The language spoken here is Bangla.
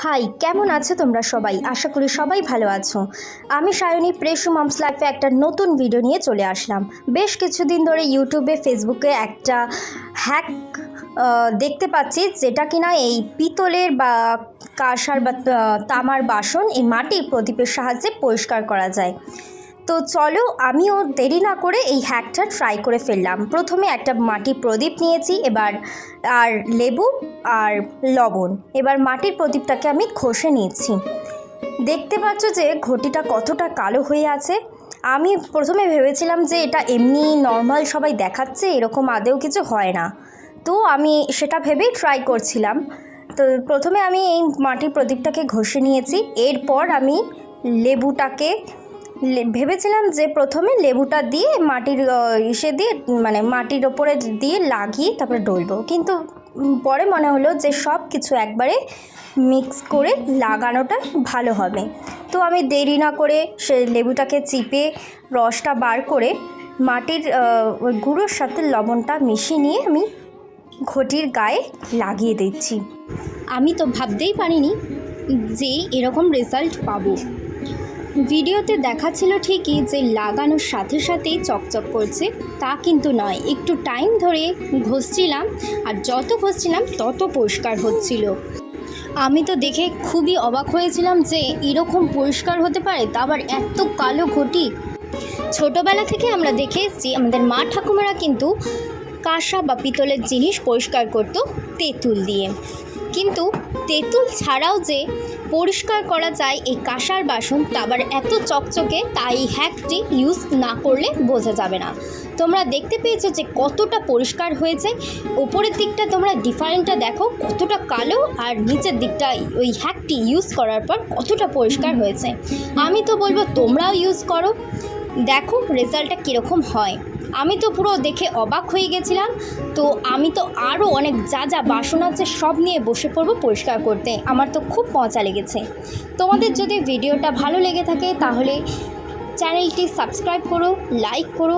হাই, কেমন আছো তোমরা সবাই? আশা করি সবাই ভালো আছো। আমি সায়নী প্রেসু মামস লাইফে একটা নতুন ভিডিও নিয়ে চলে আসলাম। বেশ কিছুদিন ধরে ইউটিউবে ফেসবুকে একটা হ্যাক দেখতে পাচ্ছি, যেটা কিনা এই পিতলের বা কাঁসার বা তামার বাসন এই মাটির প্রদীপের সাহায্যে পরিষ্কার করা যায়। তো চলো, আমিও দেরি না করে এই হ্যাকটা ট্রাই করে ফেললাম। প্রথমে একটা মাটির প্রদীপ নিয়েছি, এবার আর লেবু আর লবণ। এবার মাটির প্রদীপটাকে আমি ঘষে নিয়েছি। দেখতে পাচ্ছ যে ঘটিটা কতটা কালো হয়ে আছে। আমি প্রথমে ভেবেছিলাম যে এটা এমনি নর্মাল সবাই দেখাচ্ছে, এরকম আদেও কিছু হয় না। তো আমি সেটা ভেবেই ট্রাই করছিলাম। তো প্রথমে আমি এই মাটির প্রদীপটাকে ঘষে নিয়েছি। এরপর আমি লেবুটাকে ভেবেছিলাম যে প্রথমে লেবুটা দিয়ে মাটির দিয়ে মানে মাটির ওপরে দিয়ে লাগিয়ে তারপরে ডলবো, কিন্তু পরে মনে হলো যে সব কিছু একবারে মিক্স করে লাগানোটা ভালো হবে। তো আমি দেরি না করে সে লেবুটাকে চিপে রসটা বার করে মাটির গুঁড়োর সাথে লবণটা মিশিয়ে নিয়ে আমি ঘটির গায়ে লাগিয়ে দিচ্ছি। আমি তো ভাবতেই পারিনি যে এরকম রেজাল্ট পাবো। ভিডিওতে দেখাচ্ছিল ঠিকই যে লাগানোর সাথে সাথেই চকচক করছে, তা কিন্তু নয়। একটু টাইম ধরে ঘষছিলাম, আর যত ঘষছিলাম তত পরিষ্কার হচ্ছিল। আমি তো দেখে খুবই অবাক হয়েছিলাম যে এরকম পরিষ্কার হতে পারে, তা আবার এত কালো ঘটি। ছোটোবেলা থেকে আমরা দেখে এসেছি আমাদের মা ঠাকুমারা কিন্তু কাঁসা বা পিতলের জিনিস পরিষ্কার করতো তেঁতুল দিয়ে, কিন্তু তেঁতুল ছাড়াও যে পরিষ্কার করা যায় এই কাঁসার বাসন, তা আবার এত চকচকে, তাই হ্যাকটি ইউজ না করলে বোঝা যাবে না। তোমরা দেখতে পেয়েছো যে কতটা পরিষ্কার হয়েছে। ওপরের দিকটা তোমরা ডিফারেন্টটা দেখো কতটা কালো, আর নিচের দিকটা ওই হ্যাকটি ইউজ করার পর কতটা পরিষ্কার হয়েছে। আমি তো বলবো তোমরাও ইউজ করো, দেখো রেজাল্টটা কীরকম হয়। আমি তো পুরো দেখে অবাক হয়ে গেছিলাম। তো আমি তো আরও অনেক যা যা বাসন আছে সব নিয়ে বসে পড়বো পরিষ্কার করতে। আমার তো খুব মজা লেগেছে। তোমাদের যদি ভিডিওটা ভালো লেগে থাকে তাহলে চ্যানেলটি সাবস্ক্রাইব করো, লাইক করো।